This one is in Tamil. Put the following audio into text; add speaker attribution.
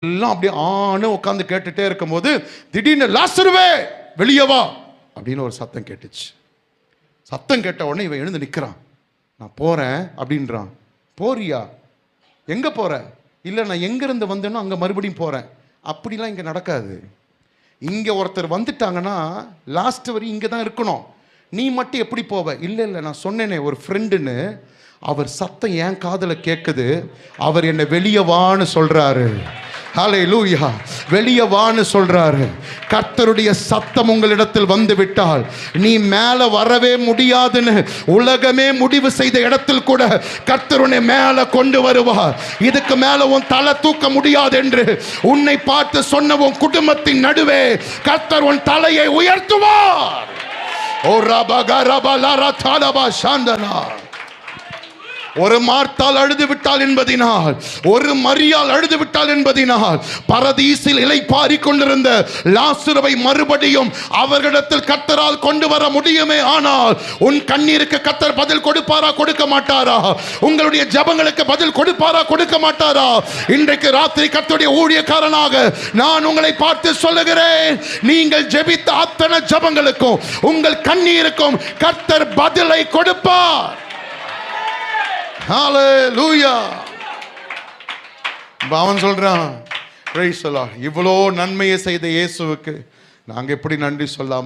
Speaker 1: எல்லாம் அப்படியே ஆன்னு உட்காந்து கேட்டுட்டே இருக்கும்போது திடீர்னு லாசருவே வெளியே வா அப்படின்னு ஒரு சத்தம் கேட்டுச்சு. சத்தம் கேட்ட உடனே இவன் எழுந்து நிற்கிறான். நான் போகிறேன் அப்படின்றான். போறியா? எங்கே போகிற? இல்லை, நான் எங்கேருந்து வந்தேனோ அங்கே மறுபடியும் போகிறேன். அப்படிலாம் இங்கே நடக்காது. இங்கே ஒருத்தர் வந்துட்டாங்கன்னா லாஸ்ட் வரையும் இங்கே தான் இருக்கணும். நீ மட்டும் எப்படி போவ? இல்லை இல்லை, நான் சொன்னேனே ஒரு ஃப்ரெண்டுன்னு, அவர் சத்தம் என் காதில் கேட்குது. அவர் என்னை வெளியே வான்னு சொல்கிறாரு. ஹல்லேலூயா, வெளியே வான்னு சொல்றாரு. கர்த்தருடைய சத்தம் உங்களிடத்தில் வந்து விட்டால் நீ மேலே வரவே முடியாதுன்னு உலகமே முடிவு செய்த இடத்தில் கூட கர்த்தர் உன்னை மேலே கொண்டு வருவார். இதுக்கு மேலே உன் தலை தூக்க முடியாது என்று உன்னை பார்த்து சொன்ன உன் குடும்பத்தின் நடுவே கர்த்தர் உன் தலையை உயர்த்துவார். ஓ ரபா ரபா லாரா தாலபா சாந்தனா. ஒரு மார்த்தால் அழுது விட்டால் என்பதினால், ஒரு மரியாள் அழுது விட்டால் என்பதினால் பரதீசில் இளைப்பாறிக் கொண்டிருந்த லாசருவை மறுபடியும் அவர்களிடத்தில் கர்த்தரால் கொண்டு வர முடியுமே. ஆனால் உன் கண்ணீருக்கு கர்த்தர் பதில் கொடுப்பாரா, கொடுக்க மாட்டாரா? உங்களுடைய ஜெபங்களுக்கு பதில் கொடுப்பாரா, கொடுக்க மாட்டாரா? இன்றைக்கு ராத்திரி கர்த்தருடைய ஊழியக்காரனாக நான் உங்களை பார்த்து சொல்லுகிறேன், நீங்கள் ஜெபித்த அத்தனை ஜெபங்களுக்கும் உங்கள் கண்ணீருக்கும் கர்த்தர் பதிலை கொடுப்பார். ஹல்லேலூயா. அவன் சொல்றான், பிரைஸ் தி லார்ட், இவ்வளோ நன்மையை செய்த இயேசுவுக்கு நாங்கள் எப்படி நன்றி சொல்லாமல்